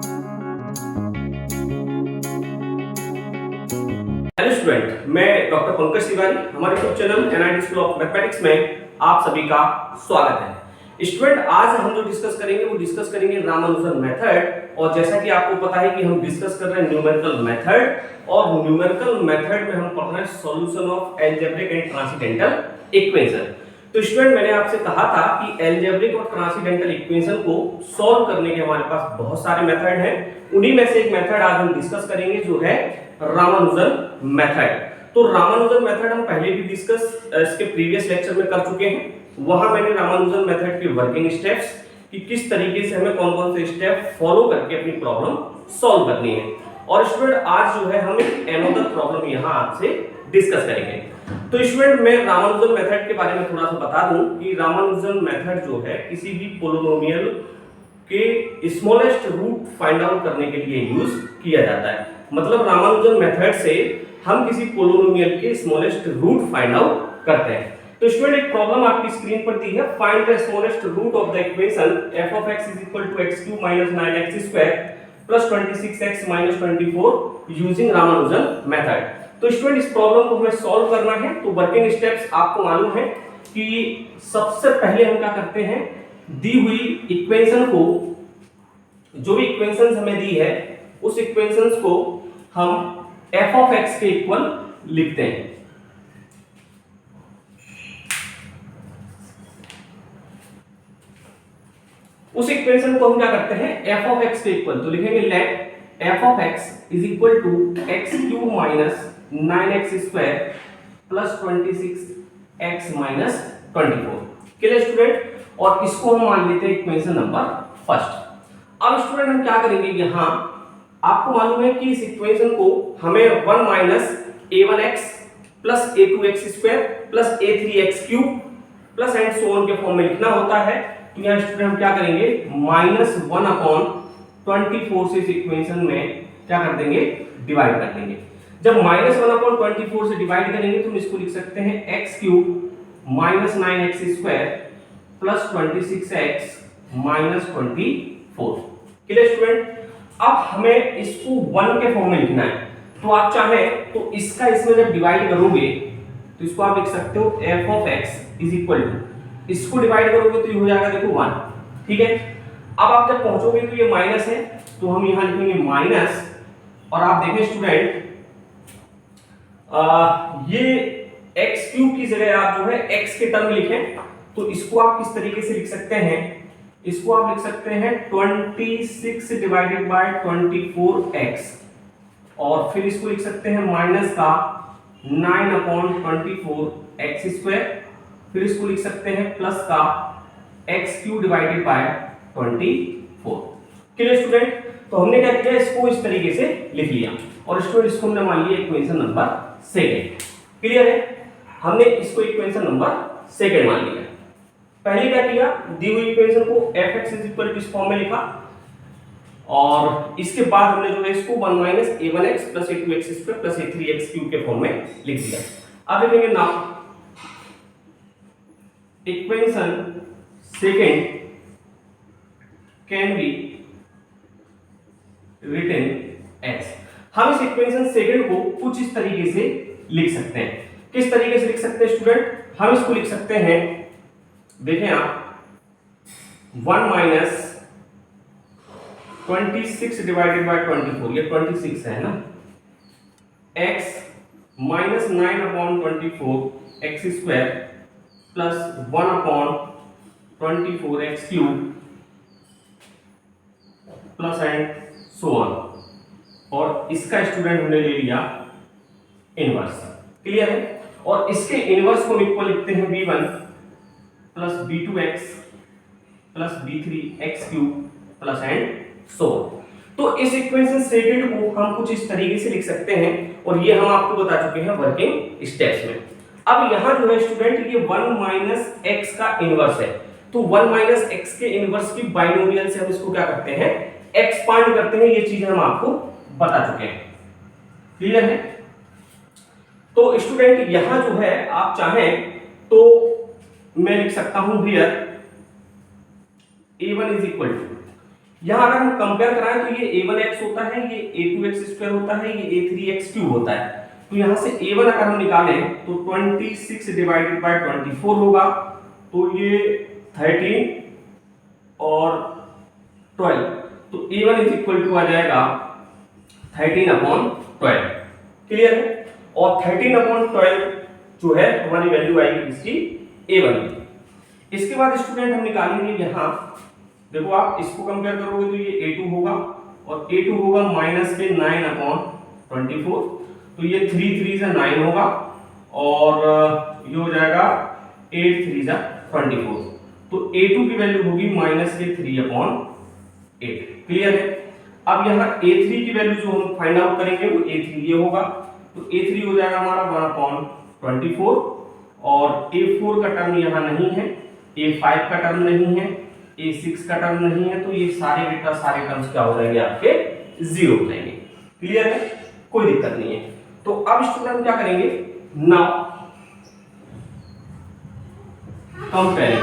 Hello student, मैं doctor Pankaj Tiwari, हमारे YouTube channel NIT school of mathematics में आप सभी का स्वागत है। स्टूडेंट, आज हम जो डिस्कस करेंगे वो डिस्कस करेंगे रामानुजन मेथड। और जैसा कि आपको पता है कि हम डिस्कस कर रहे हैं न्यूमेरिकल मेथड, और न्यूमेरिकल मेथड में हम पढ़ रहे हैं solution of algebraic and transcendental equation. तो स्टूडेंट, मैंने आपसे कहा था कि एल्जेब्रिक और ट्रांसेंडेंटल इक्वेशन को सॉल्व करने के हमारे पास बहुत सारे मेथड हैं। उन्हीं में से एक मेथड आज हम डिस्कस करेंगे जो है रामानुजन मेथड। तो रामानुजन मेथड हम पहले भी डिस्कस इसके प्रीवियस लेक्चर में कर चुके हैं। वहां मैंने रामानुजन मेथड के वर्किंग स्टेप्स कि किस तरीके से हमें कौन-कौन से स्टेप फॉलो करके अपनी प्रॉब्लम सॉल्व करनी है। और स्टूडेंट, आज जो है हम एक अनदर प्रॉब्लम यहां आपसे डिस्कस करेंगे। तो स्टूडेंट, मैं रामानुजन मेथड के बारे में थोड़ा सा बता दूं कि रामानुजन मेथड जो है किसी भी पोलिनोमियल के स्मॉलेस्ट रूट फाइंड आउट करने के लिए यूज किया जाता है। मतलब रामानुजन मेथड से हम किसी पोलिनोमियल के स्मॉलेस्ट रूट फाइंड आउट करते हैं। तो स्टूडेंट, एक प्रॉब्लम आपकी स्क्रीन पर दी है। Find the smallest root of the equation f of x = x³ - 9x² + 26x - 24 using Ramanujan method. तो स्टूडेंट, इस प्रॉब्लम को हमें सॉल्व करना है। तो वर्किंग स्टेप्स आपको मालूम है कि सबसे पहले हम क्या करते हैं, दी हुई इक्वेशन को, जो भी इक्वेशंस हमें दी है उस इक्वेशंस को हम f of x के इक्वल लिखते हैं। उस इक्वेशन को हम क्या करते हैं, f of x के इक्वल, तो लिखेंगे late f of x = x³ - 9x² + 26x - 24। Clear student? और इसको हम मान लेते हैं इक्वेशन नंबर फर्स्ट। अब स्टूडेंट, हम क्या करेंगे, यहां आपको मालूम है कि इस इक्वेशन को हमें 1 - a1x + a2x² + a3x³ + and so on के फॉर्म में लिखना होता है। तो यहां स्टूडेंट हम क्या करेंगे, -1/24 से इस इक्वेशन में क्या कर देंगे, डिवाइड कर देंगे। जब -1/24 से डिवाइड करेंगे तो हम इसको लिख सकते हैं x³ - 9x² + 26x - 24। Clear student? अब हमें इसको 1 के फॉर्म में लिखना है। तो आप चाहें तो इसका इसमें जब डिवाइड करोगे तो इसको आप लिख सकते हो f of x = इसको डिवाइड करोगे तो ये हो जाएगा, देखो 1। ठीक है। अब आप जब पहुंचोगे तो ये माइनस है, तो हम यहां लिखेंगे माइनस। और आप देखें स्टूडेंट, ये x³ की जगह आप जो है x के टर्म लिखें। तो इसको आप किस तरीके से लिख सकते हैं, इसको आप लिख सकते हैं 26 / 24x, और फिर इसको लिख सकते हैं माइनस का 9/24x², फिर इसको लिख सकते हैं प्लस का x³ / 24। Clear student? तो हमने क्या किया, इसको इस तरीके से लिख लिया। और स्टूडेंट, इसको हमने मान लिया इक्वेशन नंबर सेकंड। क्लियर है? हमने इसको इक्वेशन नंबर सेकंड मान लिया। पहले क्या किया, दी हुई इक्वेशन को f(x) = इस फॉर्म में लिखा, और इसके बाद हमने जो है इसको 1 - a1x + a2x² + a3x³ के फॉर्म में लिख दिया। अब लिखेंगे now equation second can be written as. हम इस इक्वेशन सेकंड को कुछ इस तरीके से लिख सकते हैं। किस तरीके से लिख सकते हैं स्टूडेंट? हम इसको लिख सकते हैं, देखें आप, 1 - 26 / 24, ये 26 है ना, x - 9/24 x² + 1/24x³ + and so on. और इसका स्टूडेंट हमने ले लिया इनवर्स। क्लियर है? और इसके इनवर्स को इक्वल लिखते हैं b1 + b2x + b3x³ + and so on. तो इस इक्वेशन सेकंड को हम कुछ इस तरीके से लिख सकते हैं, और ये हम आपको बता चुके हैं वर्किंग स्टेप्स में। अब यहां जो है स्टूडेंट, ये 1 - x का इनवर्स है। तो 1 - x के इनवर्स की बाइनोमियल से हम इसको क्या करते हैं, एक्सपांड करते हैं। ये चीजें हम आपको बता चुके हैं। क्लियर है? तो स्टूडेंट, यहां जो है आप चाहें तो मैं लिख सकता हूं हियर a1 = यहाँ अगर हम कंपेयर कराएं तो ये a1x होता है, ये a2x² होता है, ये a3x³ होता है। तो यहाँ से a1 अगर हम निकालें तो 26 डिवाइडेड बाय 24 होगा, तो ये 13 और 12, तो a1 इज इक्वल टू आ जाएगा 13/12। क्लियर है? और 13/12 जो है हमारी वैल्यू आएगी इसकी a1 की। इसके बाद स्टूडेंट हम निकालेंगे यहाँ, देखो आप इसको कंपेयर करोगे तो ये a2 होगा और a2 होगा माइनस के 9/24, तो ये 3 3 से 9 होगा और ये हो जाएगा 8 3 जा 24, तो a2 की वैल्यू होगी माइनस के 3/8। क्लियर है? अब यहाँ a3 की वैल्यू जो हम फाइंड आउट करेंगे वो a3 ये होगा, तो a3 हो जाएगा हमारा 1/24 और a4 का टर्म यहाँ नहीं है, a5 का टर्म नहीं है, a6 का टर्म नहीं है, तो ये सारे बेटा सारे टर्म्स क्या हो जाएंगे आपके जीरो हो जाएंगे। क्लियर है? कोई दिक्कत नहीं है। तो अब स्टूडेंट क्या करेंगे, नाउ कंपेयरिंग,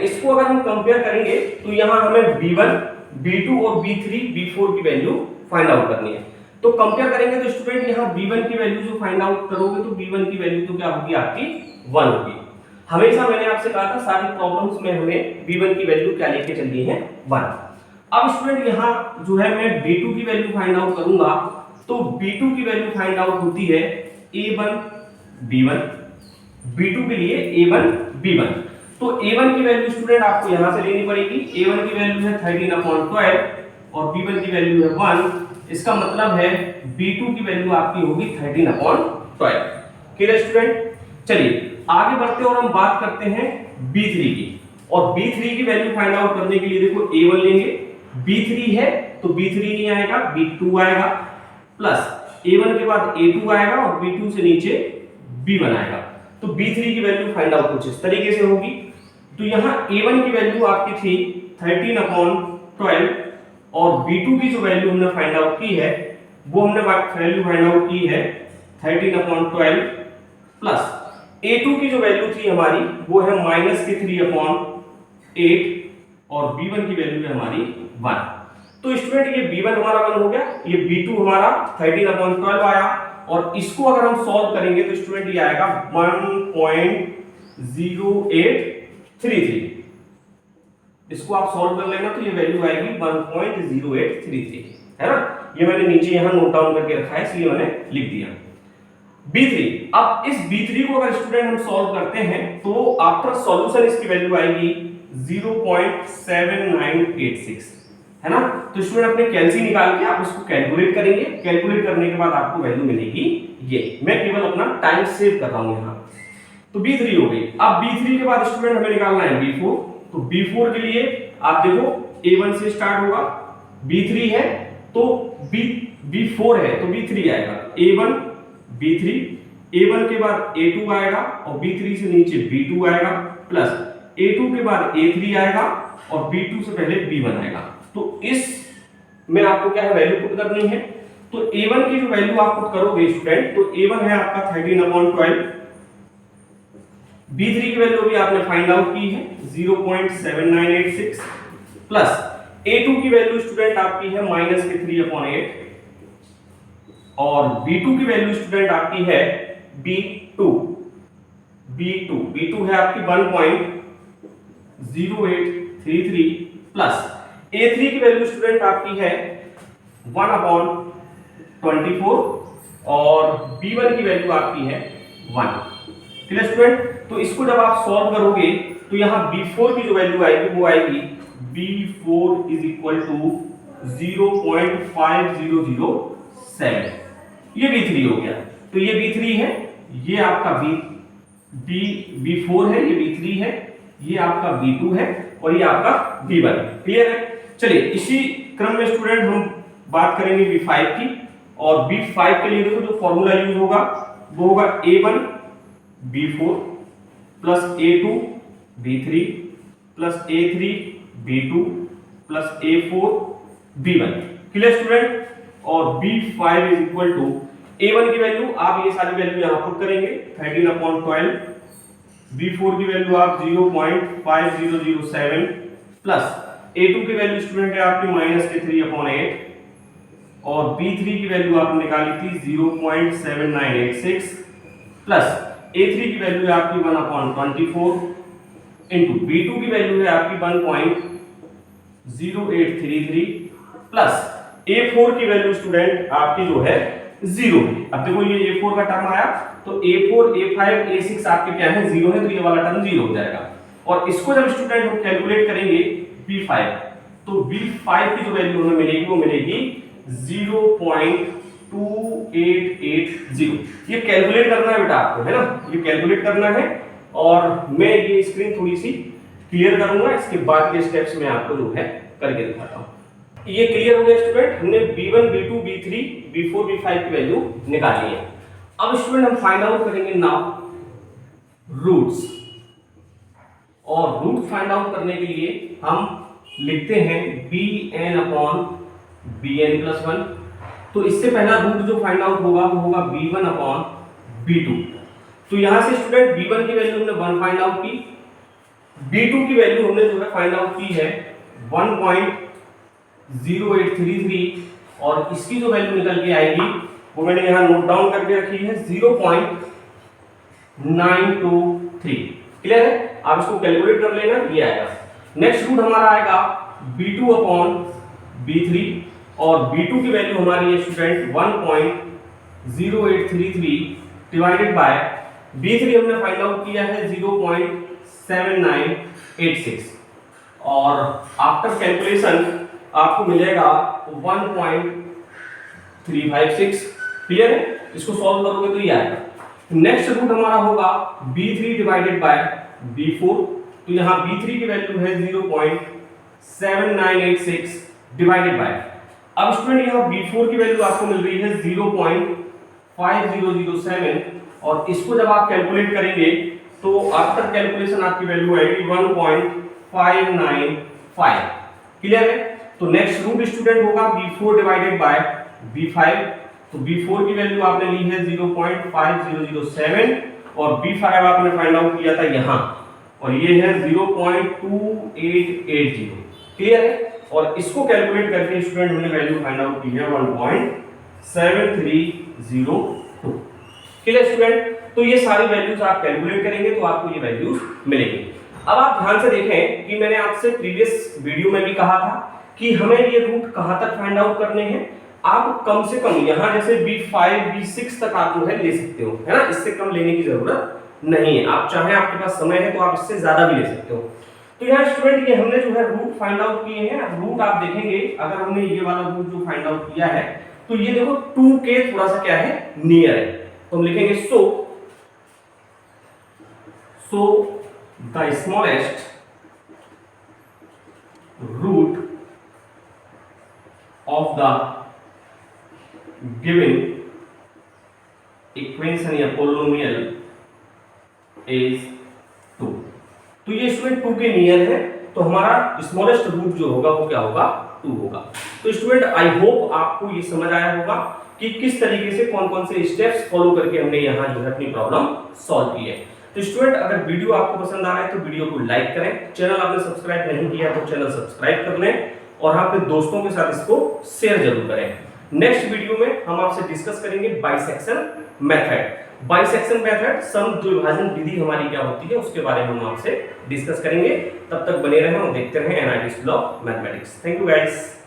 इसको अगर हम कंपेयर करेंगे तो यहां हमें b1, b2 और b3, b4 की वैल्यू फाइंड आउट करनी है। तो कंपेयर करेंगे तो स्टूडेंट यहां b1 की वैल्यू जो फाइंड आउट करोगे तो b1 की वैल्यू तो क्या होगी आपकी 1 होगी। हमेशा मैंने आपसे कहा था सारी प्रॉब्लम्स में हमें b1 की वैल्यू क्या लेके चलनी है 1। अब स्टूडेंट यहां जो है मैं b2 की वैल्यू फाइंड आउट करूंगा, तो b2 की वैल्यू फाइंड आउट होती है a1 b1, b2 के लिए a1 b1। तो a1 की वैल्यू स्टूडेंट आपको यहां से लेनी पड़ेगी, a1 की वैल्यू है 13/12 और b1 की वैल्यू है 1, इसका मतलब है b2 की वैल्यू आपकी होगी 13/12। Clear student? चलिए आगे बढ़ते और हम बात करते हैं b3 की, और b3 की वैल्यू फाइंड आउट करने के लिए देखो a1 लेंगे, b3 है तो b3 नहीं आएगा, b2 आएगा, प्लस a1 के बाद a2 आएगा और b2 से नीचे b1 आएगा। तो b3 की वैल्यू फाइंड आउट कुछ इस तरीके से होगी। तो यहाँ a1 की वैल्यू आपकी थी 13/12 और b2 की जो वैल्यू हमने फाइंड आउट की है वो हमने वैल्यू फाइंड आउट की है 13/12 प्लस a2 की जो वैल्यू थी हमारी वो है माइनस के 3/8 और b1 की वैल्यू है हमारी 1। तो स्टूडेंट ये b1 हमारा 1 हो गया, ये b2 हमारा 13/12 आया, और इसको अगर हम सॉल्व करेंगे तो स्टूडेंट ये आएगा 1.0833। इसको आप सॉल्व कर लेना तो ये वैल्यू आएगी 1.0833, है ना? ये मैंने नीचे यहां नोट डाउन करके रखा है इसलिए मैंने लिख दिया। b3, अब इस b3 को अगर स्टूडेंट हम सॉल्व करते हैं तो आफ्टर सॉल्यूशन इसकी वैल्यू आएगी 0.7986, है ना? तो स्टूडेंट अपने कैलसी निकाल के आप इसको कैलकुलेट करेंगे, कैलकुलेट करने के बाद आपको वैल्यू मिलेगी ये। मैं केवल अपना टाइम सेव कर रहा हूं यहां। तो b3 हो गई। अब b3 के बाद स्टूडेंट हमें निकालना है b4, तो b4 के लिए आप देखो a1 से स्टार्ट होगा, b3 है तो b4 है तो b3 आएगा, a1 b3, a1 के बाद a2 आएगा और b3 से नीचे b2 आएगा, प्लस a2 के बाद a3 आएगा और b2 से पहले b1 आएगा। तो इस में आपको क्या है वैल्यू पुट करनी है। तो a1 की जो वैल्यू आप पुट करोगे स्टूडेंट, तो a1 है आपका 13/12, b3 की वैल्यू भी आपने फाइंड आउट की है 0.7986, प्लस a2 की वैल्यू स्टूडेंट आपकी है माइनस के 3/8 और b2 की वैल्यू स्टूडेंट आपकी है b2 है आपकी 1.0833, प्लस a3 की वैल्यू स्टूडेंट आपकी है 1/24 और b1 की वैल्यू आपकी है 1। Clear student? तो इसको जब आप सॉल्व करोगे तो यहां b4 की जो वैल्यू आएगी वो आएगी b4 इज इक्वल टू 0.5007। ये b3 हो गया, तो ये b3 है, ये आपका b4 है, ये b3 है, ये आपका b2 है और ये आपका b1। क्लियर है? चलिए इसी क्रम में स्टूडेंट हम बात करेंगे b5 की, और b5 के लिए देखो जो फॉर्मूला यूज होगा वो होगा a1 b4 plus a2 b3 plus a3 b2 plus a4 b1। Clear student? और b5 is equal to a1 की वैल्यू आप ये सारी वैल्यू यहां पुट करेंगे 13/12, b4 की वैल्यू आप 0.5007 प्लस A2 की वैल्यू स्टूडेंट है आपकी -3/8 और B3 की वैल्यू आपने निकाली थी 0.7986 प्लस A3 की वैल्यू है आपकी 1/24 इंटू B2 की वैल्यू है आपकी 1.0833 प्लस A4 की वैल्यू स्टूडेंट आपकी जो है 0 है। अब देखो ये A4 का टर्म आया तो A4 A5 A6 आपके क्या है 0 है, तो ये वाला टर्म 0 हो जाएगा। और इसको जब स्टूडेंट हम कैलकुलेट करेंगे B5 तो B5 की जो वैल्यू हमें मिलेगी वो मिलेगी 0.2880। ये कैलकुलेट करना है बेटा आपको, है ना, ये कैलकुलेट करना है। और मैं ये स्क्रीन थोड़ी सी क्लियर करूंगा, इसके बाद के स्टेप्स में आपको जो है करके दिखाता हूं। ये क्लियर हो गया स्टूडेंट, हमने B1 B2 B3 B4 B5 की वैल्यू निकाली है। अब स्टूडेंट हम फाइंड आउट करेंगे नाउ रूट्स, और रूट फाइंड आउट करने के लिए हम लिखते हैं bn/bn+1। तो इससे पहला रूट जो फाइंड आउट होगा वो होगा b1/b2। तो यहां से स्टूडेंट b1 की वैल्यू हमने 1 फाइंड आउट की, b2 की वैल्यू हमने जो है फाइंड आउट की है 1.0833 और इसकी जो वैल्यू निकल के आएगी वो मैंने यहां नोट डाउन करके रखी है 0.923। क्लियर है, आप इसको कैलकुलेट कर लेना, ये आएगा। नेक्स्ट रूट हमारा आएगा b2/b3 और b2 की वैल्यू हमारी है स्टूडेंट 1.0833 डिवाइडेड बाय b3 हमने फाइंड आउट किया है 0.7986 और आफ्टर कैलकुलेशन आपको मिलेगा 1.356। क्लियर है, इसको सॉल्व करोगे तो ये आएगा। नेक्स्ट रूट हमारा होगा b3 डिवाइडेड बाय b4। तो यहाँ b3 की वैल्यू है 0.7986 डिवाइडेड बाय, अब स्टूडेंट यहाँ b4 की वैल्यू आपको मिल रही है 0.5007 और इसको जब आप कैलकुलेट करेंगे तो आफ्टर कैलकुलेशन आपकी वैल्यू आएगी 1.595। क्लियर है, तो नेक्स्ट रूट स्टूडेंट होगा b4 डिवाइडेड बाय b5। तो b4 की वैल्यू आपने ली है 0.5007 और b5 आपने फाइंड आउट किया था यहाँ और ये है 0.2880। क्लियर है, और इसको कैलकुलेट करके स्टूडेंट हमने वैल्यू फाइंड आउट की है 1.7302। क्लियर स्टूडेंट, तो ये सारी वैल्यूज आप कैलकुलेट करेंगे तो आपको ये वैल्यूज मिलेंगी। अब आप ध्यान से देखें कि मैंने आपसे प्रीवियस वीडियो में भी कहा था कि हमें ये रूट कहां तक फाइंड आउट करने हैं। आप कम से कम यहाँ जैसे B5 B6 तक आप जो है ले सकते हो, है ना, इससे कम लेने की जरूरत नहीं है। आप चाहे आपके पास समय है तो आप इससे ज्यादा भी ले सकते हो। तो यहाँ स्टूडेंट ये हमने जो है रूट फाइंड आउट किए हैं। रूट आप देखेंगे, अगर हमने ये वाला रूट जो फाइंड आउट किया है तो ये देखो 2 के थोड़ा सा क्या है, नियर है, तो हम लिखेंगे so the smallest root of the given equation या पोलिनोमियल इज 2। तो ये स्टूडेंट 2 के नियर है, तो हमारा स्मॉलेस्ट रूट जो होगा वो क्या होगा, 2 होगा। तो स्टूडेंट आई होप आपको ये समझ आया होगा कि किस तरीके से कौन कौन से स्टेप्स फॉलो करके हमने यहाँ जो है अपनी प्रॉब्लम सॉल्व की है। तो स्टूडेंट अगर वीडियो आपको पसंद आ रहा है तो वीडियो को लाइक करें, चैनल आपने सब्सक्राइब नहीं किया तो चैनल सब्सक्राइब कर लें और अपने दोस्तों के साथ इसको शेयर जरूर करें। नेक्स्ट वीडियो में हम आपसे डिस्कस करेंगे बाइसेक्शन मेथड। बाइसेक्शन मेथड समद्विभाजन विधि हमारी क्या होती है उसके बारे में हम आपसे डिस्कस करेंगे। तब तक बने रहें और देखते रहें NIT school of mathematics. Thank you guys.